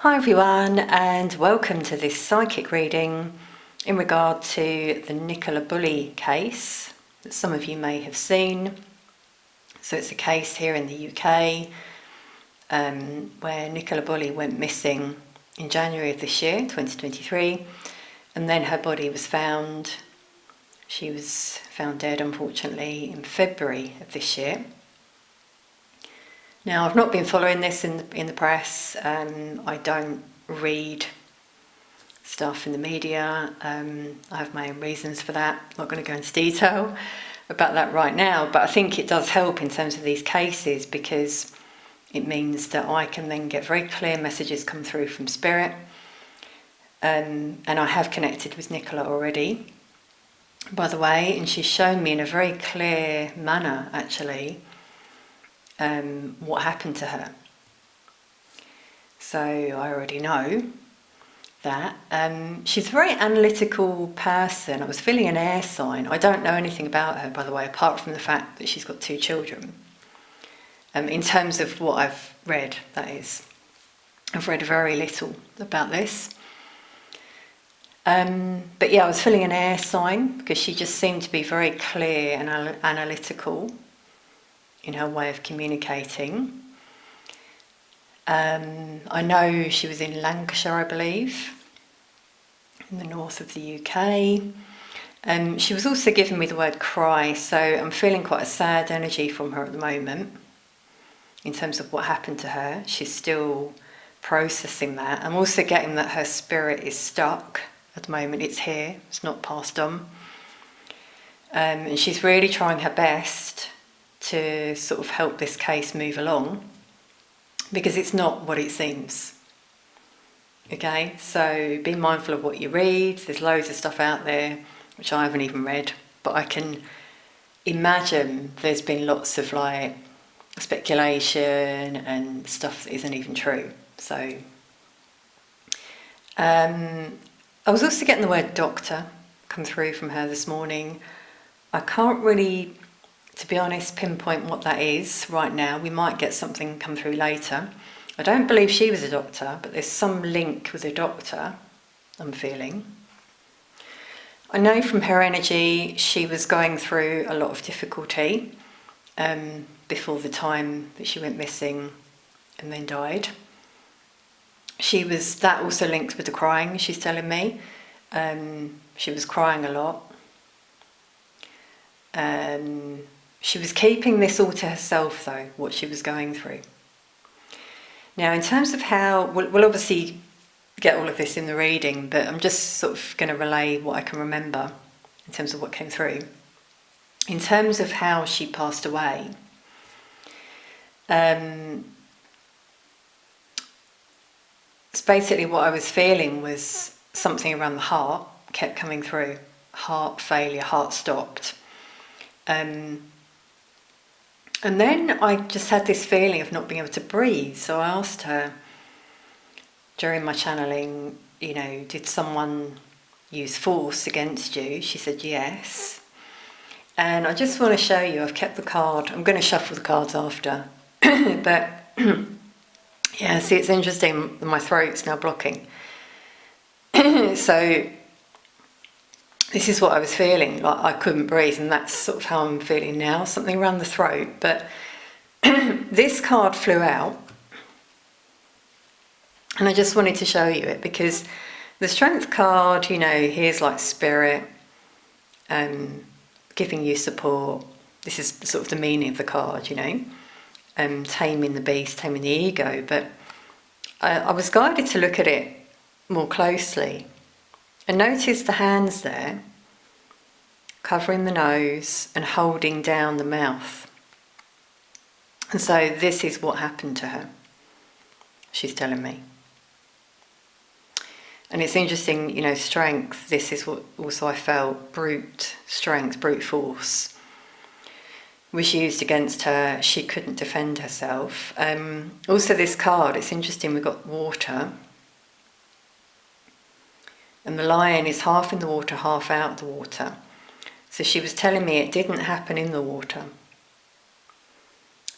Hi everyone, and welcome to this psychic reading in regard to the Nicola Bulley case that some of you may have seen. So it's a case here in the UK where Nicola Bulley went missing in January of this year, 2023, and then her body was found. She was found dead, unfortunately, in February of this year. Now, I've not been following this in the press. I don't read stuff in the media. I have my own reasons for that. I'm not going to go into detail about that right now, but I think it does help in terms of these cases because it means that I can then get very clear messages come through from Spirit. And I have connected with Nicola already, by the way, and she's shown me in a very clear manner, actually, what happened to her. So I already know that. She's a very analytical person. I was feeling an air sign. I don't know anything about her, by the way, apart from the fact that she's got 2 children. In terms of what I've read, that is. I've read very little about this. But yeah, I was feeling an air sign because she just seemed to be very clear and analytical in her way of communicating. I know she was in Lancashire, I believe, in the north of the UK. She was also giving me the word cry, so I'm feeling quite a sad energy from her at the moment in terms of what happened to her. She's still processing that. I'm also getting that her spirit is stuck at the moment. It's here, it's not passed on. And she's really trying her best to sort of help this case move along because it's not what it seems. Okay, so be mindful of what you read. There's loads of stuff out there which I haven't even read, but I can imagine there's been lots of like speculation and stuff that isn't even true. So I was also getting the word doctor come through from her this morning. I can't really, to be honest, pinpoint what that is right now. We might get something come through later. I don't believe she was a doctor, but there's some link with a doctor, I'm feeling. I know from her energy she was going through a lot of difficulty before the time that she went missing and then died. That also links with the crying, she's telling me. She was crying a lot. She was keeping this all to herself, though, what she was going through. Now, in terms of how, we'll obviously get all of this in the reading, but I'm just sort of going to relay what I can remember in terms of what came through. In terms of how she passed away, it's basically what I was feeling was something around the heart kept coming through. Heart failure, heart stopped. And then I just had this feeling of not being able to breathe. So I asked her during my channeling, did someone use force against you? She said yes. And I just want to show you, I've kept the card. I'm going to shuffle the cards after. But yeah, see, it's interesting. My throat's now blocking. So this is what I was feeling, like I couldn't breathe, and that's sort of how I'm feeling now, something around the throat. But this card flew out, and I just wanted to show you it because the Strength card, here's like Spirit giving you support. This is sort of the meaning of the card, taming the beast, taming the ego. But I was guided to look at it more closely. And notice the hands there, covering the nose and holding down the mouth. And so this is what happened to her, she's telling me. And it's interesting, strength, this is what also I felt, brute strength, brute force, was used against her. She couldn't defend herself. Also this card, it's interesting, we've got water. And the lion is half in the water, half out of the water. So she was telling me it didn't happen in the water.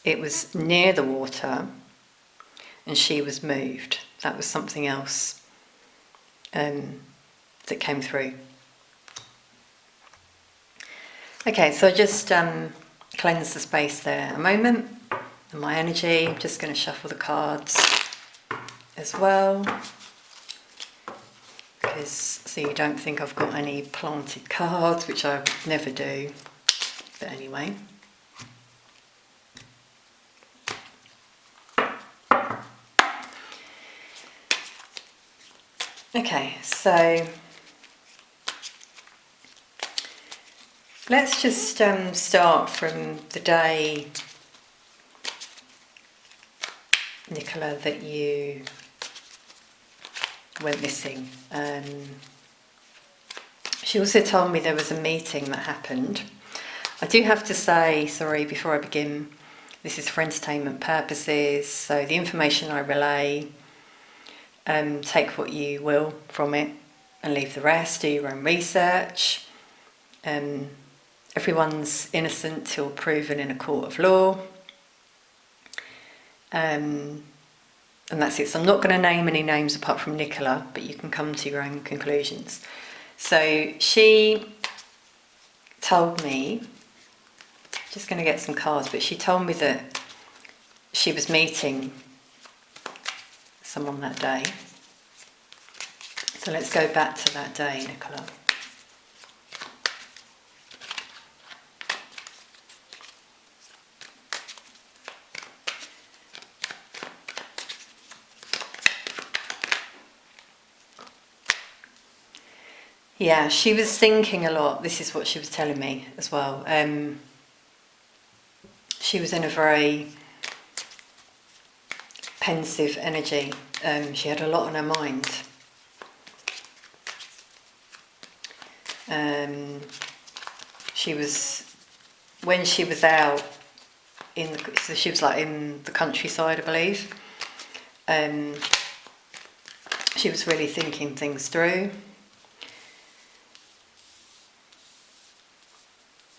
It was near the water and she was moved. that was something else that came through. Okay, so I just cleanse the space there a moment, and my energy. I'm just going to shuffle the cards as well, because so you don't think I've got any planted cards, which I never do, but anyway. Okay, so let's just start from the day, Nicola, that you went missing. She also told me there was a meeting that happened. I do have to say, sorry, before I begin, this is for entertainment purposes, so the information I relay, take what you will from it and leave the rest, do your own research. Everyone's innocent till proven in a court of law. And that's it. So I'm not going to name any names apart from Nicola, but you can come to your own conclusions. So she told me, just going to get some cards, but she told me that she was meeting someone that day. So let's go back to that day, Nicola. Yeah, she was thinking a lot. This is what she was telling me as well. She was in a very pensive energy. She had a lot on her mind. She was, when she was out so she was like in the countryside, I believe. She was really thinking things through,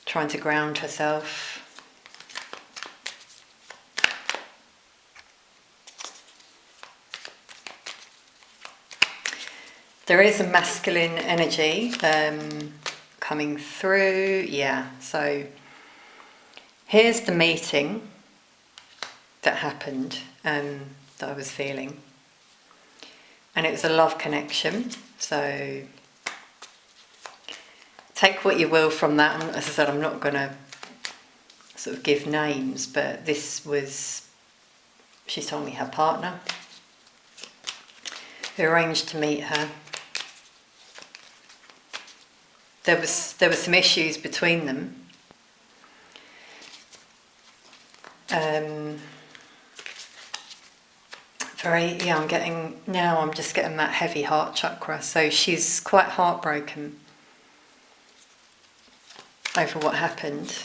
trying to ground herself. There is a masculine energy coming through, yeah. So here's the meeting that happened, that I was feeling. And it was a love connection, so take what you will from that. And as I said, I'm not going to sort of give names, but this was, she told me her partner, who arranged to meet her. There were some issues between them. I'm just getting that heavy heart chakra. So she's quite heartbroken over what happened.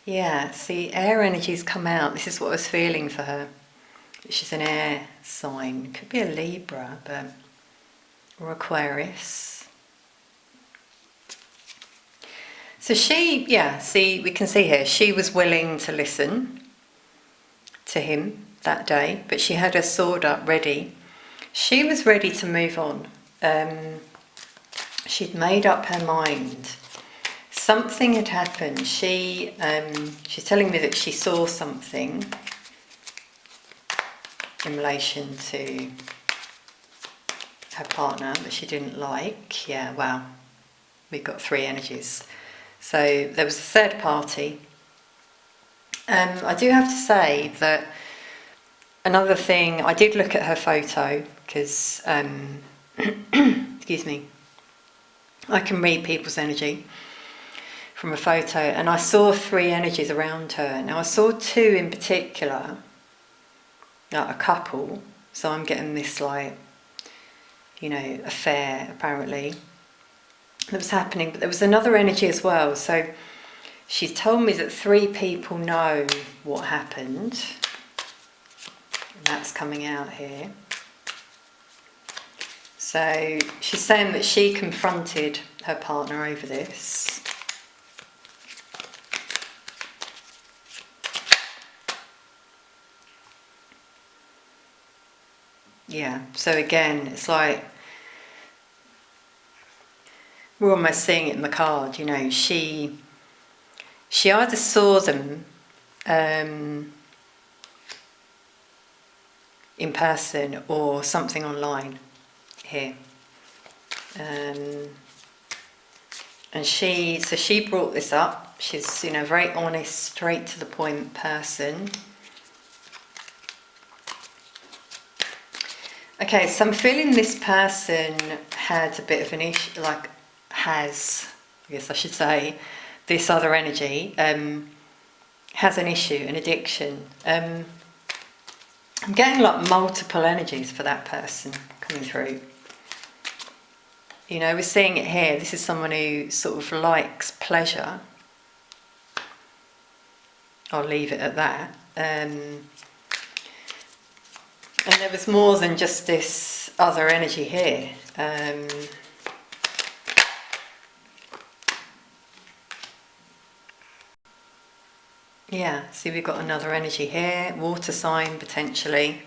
Yeah, see, air energies come out. This is what I was feeling for her. She's an air sign. Could be a Libra, or Aquarius. So we can see here, she was willing to listen to him that day, but she had her sword up ready. She was ready to move on. She'd made up her mind. Something had happened. She's telling me that she saw something in relation to her partner that she didn't like. Yeah, wow. We've got three energies. So there was a third party. I do have to say that another thing, I did look at her photo because, excuse me, I can read people's energy from a photo, and I saw three energies around her. Now I saw two in particular, like a couple, so I'm getting this affair apparently that was happening, but there was another energy as well. So she's told me that three people know what happened, and that's coming out here. So she's saying that she confronted her partner over this. Yeah, so again, it's like we're almost seeing it in the card, you know, she either saw them in person or something online here. And she brought this up. She's, you know, a very honest, straight to the point person. Okay, so I'm feeling this person had a bit of an issue, like has, I guess I should say, this other energy, has an issue, an addiction. I'm getting like multiple energies for that person coming through. You know, we're seeing it here. This is someone who sort of likes pleasure. I'll leave it at that. And there was more than just this other energy here. Yeah, see, we've got another energy here, water sign potentially.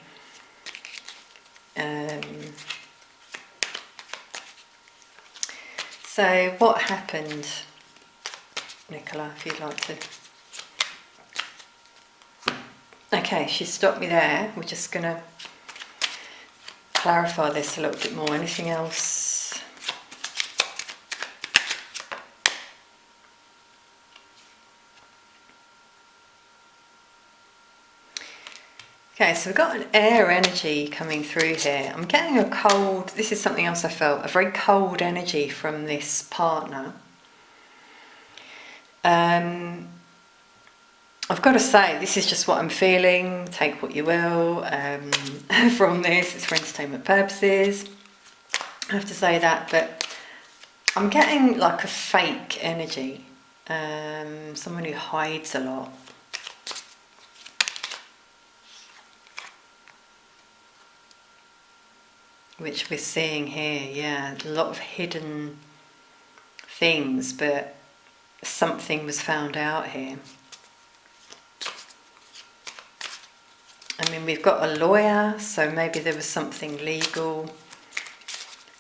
So what happened, Nicola, if you'd like to? Okay, she stopped me there. We're just going to clarify this a little bit more. Anything else? Okay, so we've got an air energy coming through here. I'm getting a cold, this is something else I felt, a very cold energy from this partner. I've got to say, this is just what I'm feeling. Take what you will from this. It's for entertainment purposes. I have to say that, but I'm getting like a fake energy. Someone who hides a lot. Which we're seeing here, yeah. A lot of hidden things, but something was found out here. I mean, we've got a lawyer, so maybe there was something legal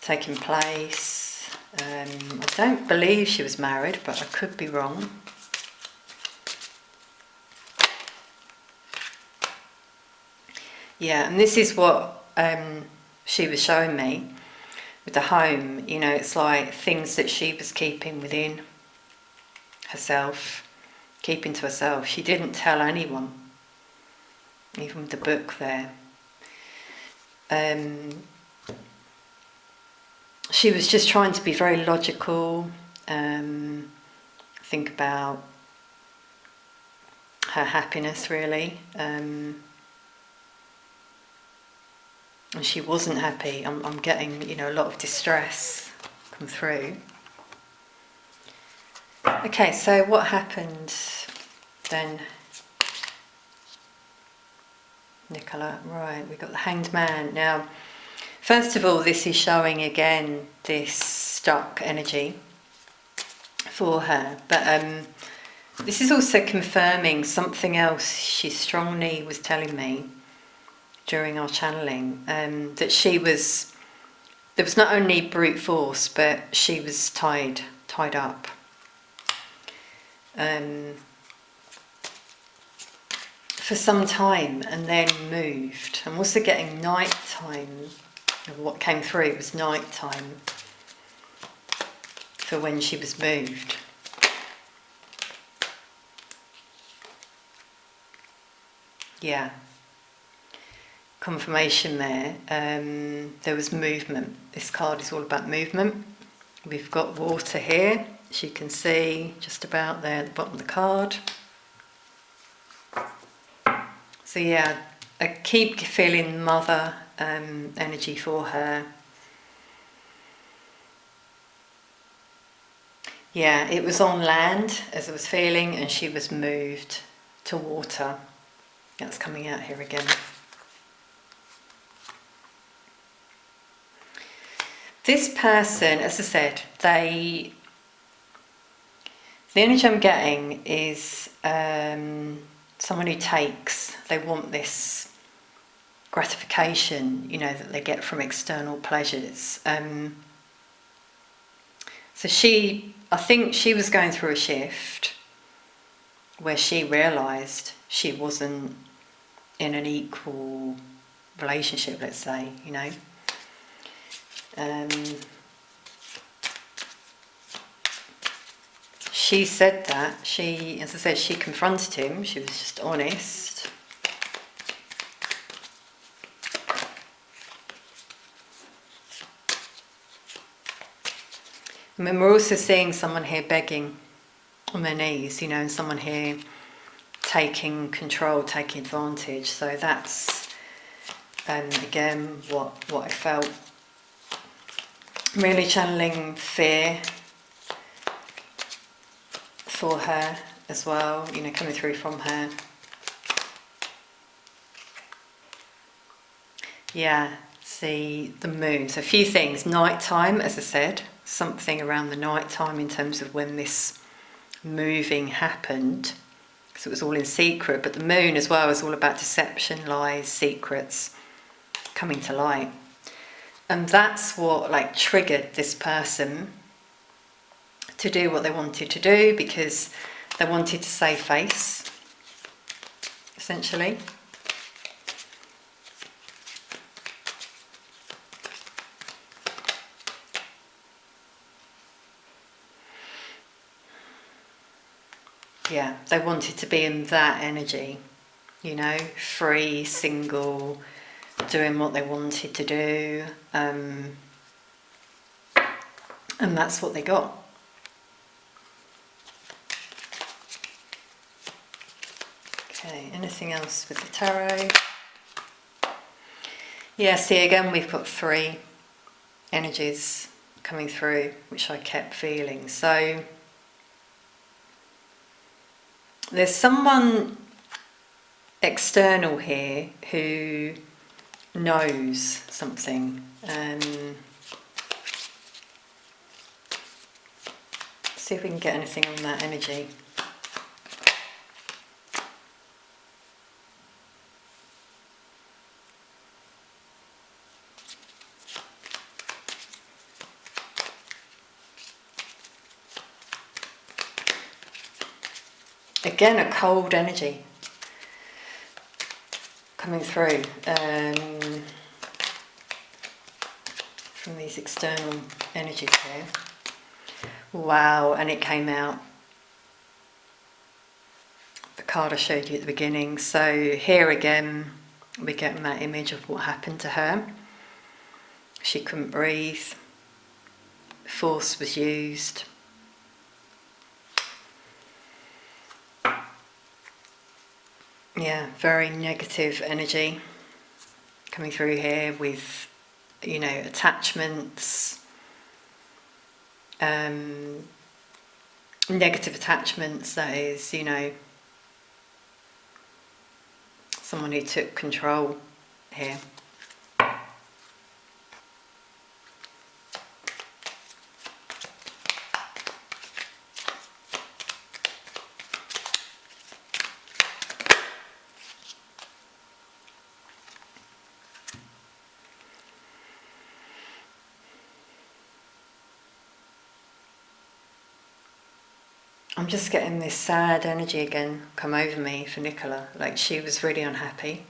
taking place. I don't believe she was married, but I could be wrong. Yeah, and this is what she was showing me with the home. You know, it's like things that she was keeping within herself, keeping to herself. She didn't tell anyone. Even with the book there. She was just trying to be very logical, think about her happiness really. And she wasn't happy. I'm getting, you know, a lot of distress come through. Okay, so what happened then? Nicola, right, we've got the Hanged Man. Now, first of all, this is showing again this stuck energy for her, but this is also confirming something else she strongly was telling me during our channeling, that there was not only brute force, but she was tied up. For some time and then moved. I'm also getting night time. What came through was night time for when she was moved. Yeah. Confirmation there. There was movement. This card is all about movement. We've got water here, as you can see, just about there at the bottom of the card. So yeah, I keep feeling mother energy for her. Yeah, it was on land as I was feeling, and she was moved to water. That's coming out here again. This person, as I said, the energy I'm getting is someone who takes. They want this gratification, that they get from external pleasures. So I think she was going through a shift where she realised she wasn't in an equal relationship, let's say, She said that, as I said, she confronted him, she was just honest. I mean, we're also seeing someone here begging on their knees, and someone here taking control, taking advantage. So that's, again, what I felt. Really channeling fear for her as well, coming through from her. Yeah, see the moon. So a few things. Nighttime, as I said, something around the nighttime in terms of when this moving happened. So it was all in secret, but the moon as well is all about deception, lies, secrets coming to light. And that's what triggered this person to do what they wanted to do, because they wanted to save face, essentially. Yeah, they wanted to be in that energy, free, single, doing what they wanted to do, and that's what they got. Okay, anything else with the tarot? Yeah, see, again, we've got 3 energies coming through, which I kept feeling. So there's someone external here who knows something. See if we can get anything on that energy. Again, a cold energy coming through from these external energies here. Wow, and it came out. The card I showed you at the beginning. So here again, we're getting that image of what happened to her. She couldn't breathe. Force was used. Yeah, very negative energy coming through here with, attachments, negative attachments, that is, someone who took control here. I'm just getting this sad energy again come over me for Nicola. She was really unhappy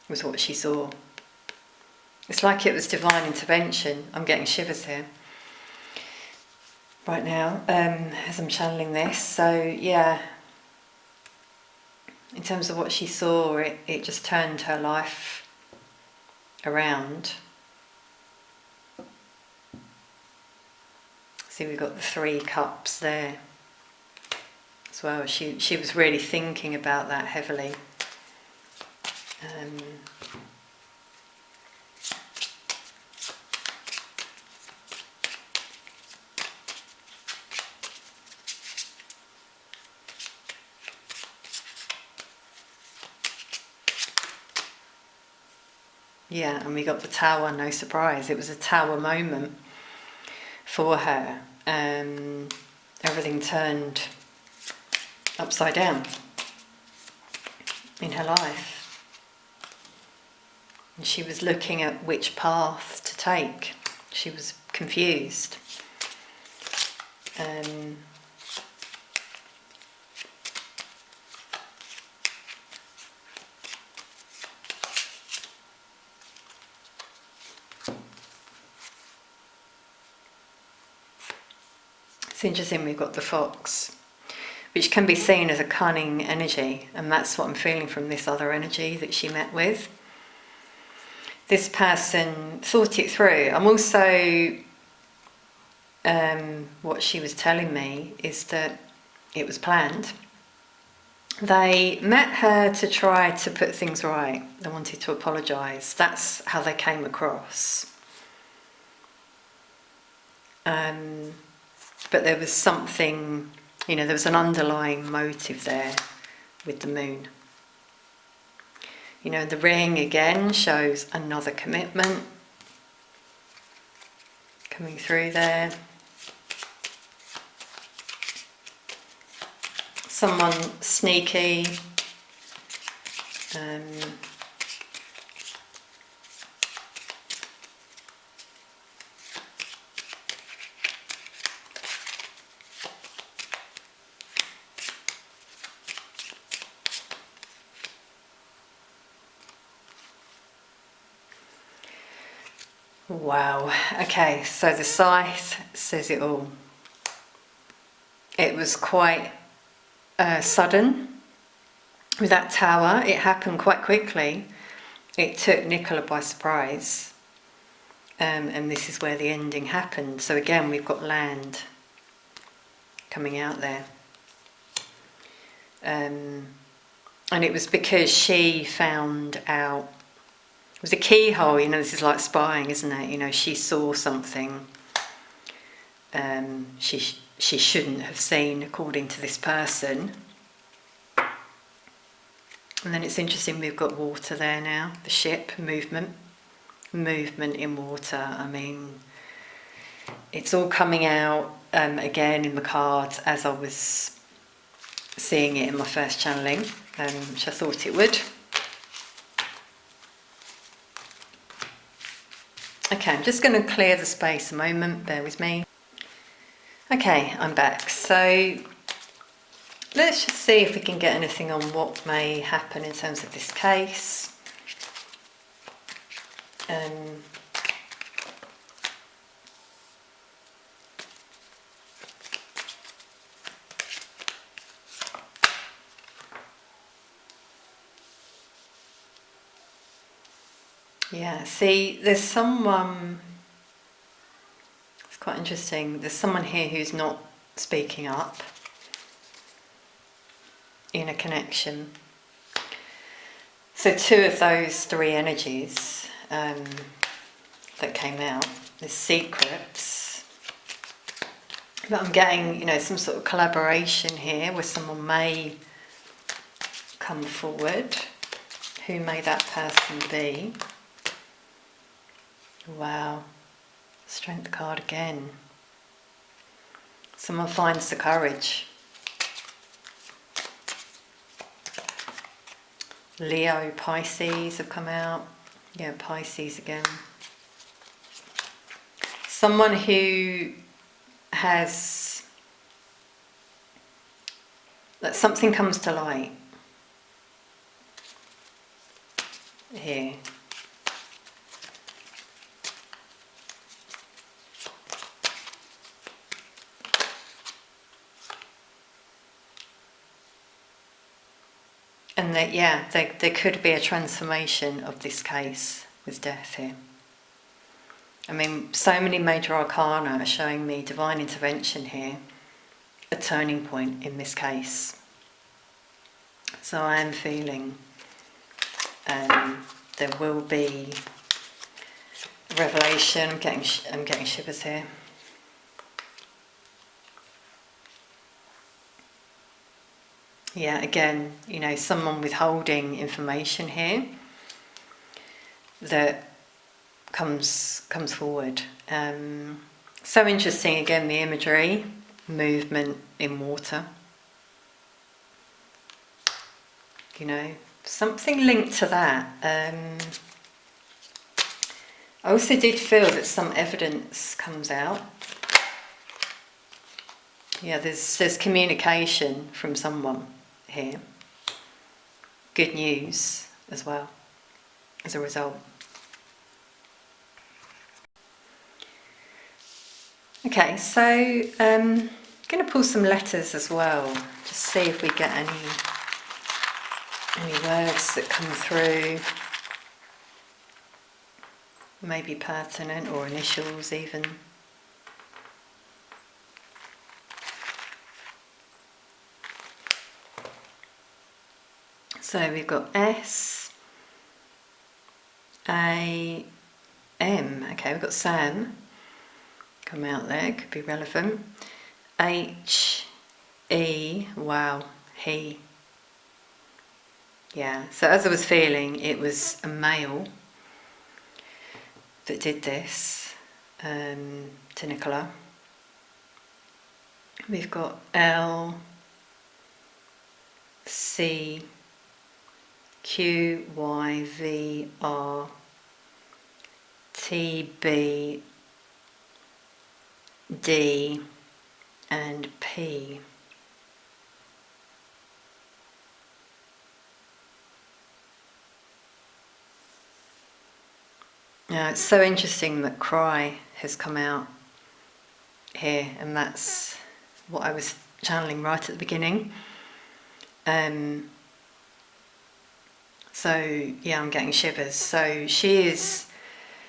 with what she saw. It's like it was divine intervention. I'm getting shivers here right now as I'm channeling this. So yeah, in terms of what she saw, it just turned her life around. See, we've got the 3 cups there as well. She was really thinking about that heavily. Yeah, and we got the Tower, no surprise. It was a Tower moment for her. Everything turned upside down in her life. And she was looking at which path to take. She was confused. It's interesting, we've got the fox, which can be seen as a cunning energy, and that's what I'm feeling from this other energy that she met with. This person thought it through. I'm also, what she was telling me is that it was planned. They met her to try to put things right. They wanted to apologise. That's how they came across. But there was something, there was an underlying motive there with the moon. The ring again shows another commitment coming through there. Someone sneaky. Wow, okay, so the scythe says it all. It was quite sudden with that tower. It happened quite quickly. It took Nicola by surprise, and this is where the ending happened. So again, we've got land coming out there, and it was because she found out. It was a keyhole, this is like spying, isn't it? She saw something she shouldn't have seen, according to this person. And then it's interesting, we've got water there now, the ship, movement in water. It's all coming out again in the cards as I was seeing it in my first channeling, which I thought it would. Okay, I'm just going to clear the space a moment, bear with me. Okay, I'm back. So let's just see if we can get anything on what may happen in terms of this case. Yeah, see, there's someone, it's quite interesting, there's someone here who's not speaking up in a connection. So two of those three energies that came out, the secrets, but I'm getting, some sort of collaboration here where someone may come forward. Who may that person be? Wow, Strength card again. Someone finds the courage. Leo, Pisces have come out. Yeah, Pisces again. Someone who has, that something comes to light here. And that, there could be a transformation of this case with death here. So many major arcana are showing me divine intervention here, a turning point in this case. So I am feeling there will be revelation. I'm getting shivers here. Yeah, again, someone withholding information here that comes forward. So interesting, again, the imagery, movement in water. Something linked to that. I also did feel that some evidence comes out. Yeah, there's communication from someone here. Good news as well, as a result. Okay, so I'm going to pull some letters as well, just see if we get any words that come through, maybe pertinent or initials even. So we've got S, A, M. Okay, we've got Sam come out there, could be relevant. H, E, wow, he. Yeah, so as I was feeling, it was a male that did this to Nicola. We've got L, C, Q, Y, V, R, T, B, D, and P. Now it's so interesting that cry has come out here, and that's what I was channeling right at the beginning. So yeah, I'm getting shivers. So she is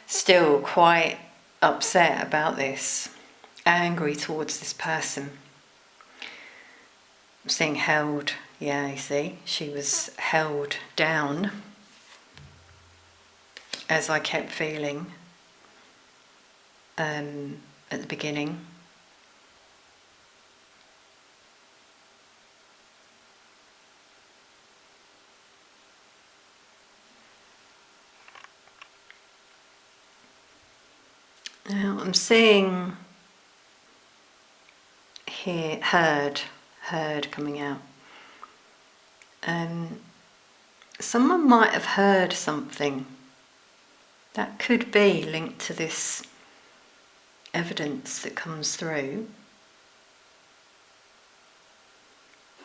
still quite upset about this, angry towards this person. I'm seeing held, yeah, you see, she was held down, as I kept feeling at the beginning. Now I'm seeing here, heard coming out. Someone might have heard something that could be linked to this evidence that comes through.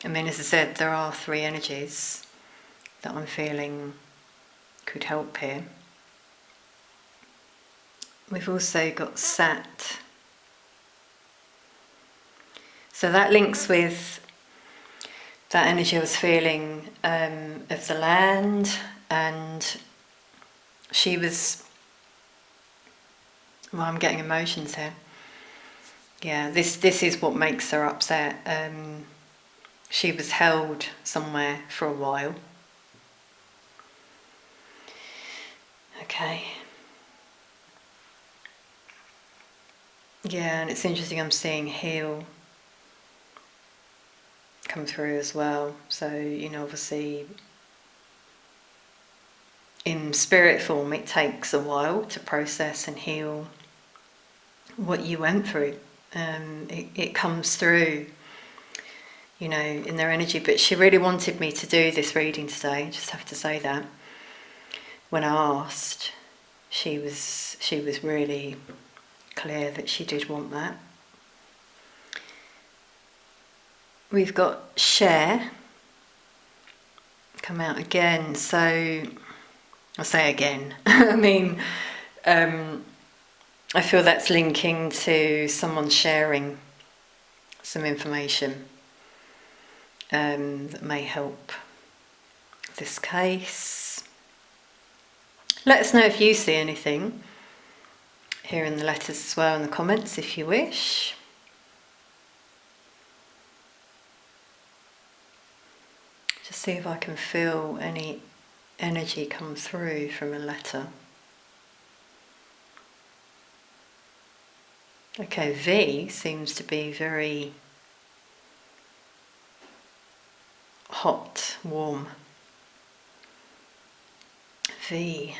I mean, as I said, there are three energies that I'm feeling could help here. We've also got Sat. So that links with that energy I was feeling of the land, and she was, well, I'm getting emotions here. Yeah, this is what makes her upset. She was held somewhere for a while. Okay. Yeah, and it's interesting, I'm seeing heal come through as well. So, you know, obviously in spirit form it takes a while to process and heal what you went through. It comes through, you know, in their energy. But she really wanted me to do this reading today, just have to say that. When I asked, she was really clear that she did want that. We've got share come out again. So I'll say again. I mean, I feel that's linking to someone sharing some information that may help this case. Let us know if you see anything here in the letters as well, in the comments if you wish. Just see if I can feel any energy come through from a letter. Okay, V seems to be very hot, warm. V.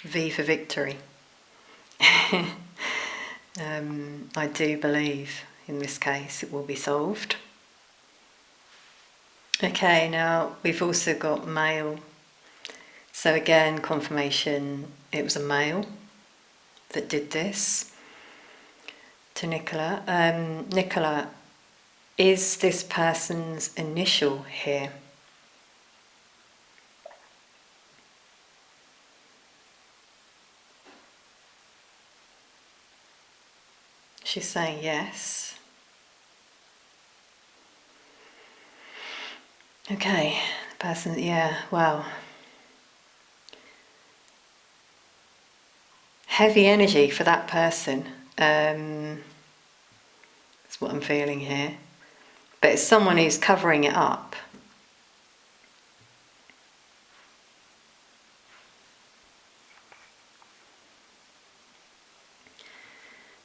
V for victory. I do believe in this case it will be solved. Okay, now we've also got male. So again, confirmation, it was a male that did this to Nicola. Nicola, is this person's initial here? She's saying yes. Okay, the person, yeah, wow. Heavy energy for that person. That's what I'm feeling here. But it's someone who's covering it up.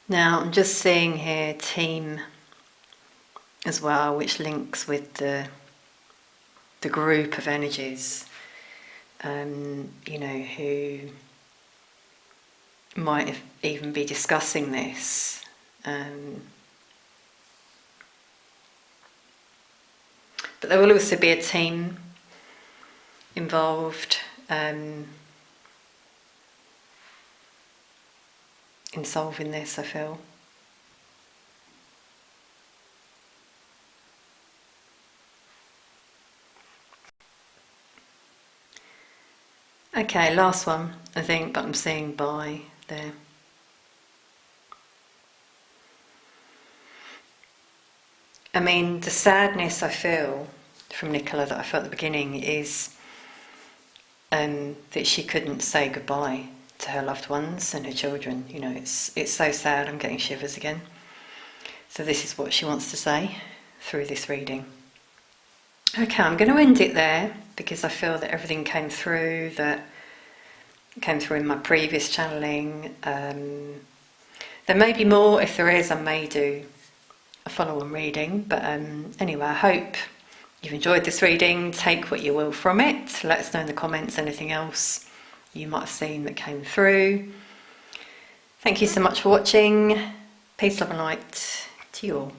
Now, I'm just seeing here team as well, which links with the group of energies, who might even be discussing this. But there will also be a team involved in solving this, I feel. Okay, last one, I think, but I'm seeing bye there. I mean, the sadness I feel from Nicola that I felt at the beginning is that she couldn't say goodbye to her loved ones and her children. You know, it's so sad. I'm getting shivers again. So this is what she wants to say through this reading. Okay, I'm going to end it there because I feel that everything came through in my previous channeling. There may be more. If there is, I may do a follow-on reading. But anyway, I hope you've enjoyed this reading. Take what you will from it. Let us know in the comments anything else you might have seen that came through. Thank you so much for watching. Peace, love and light to you all.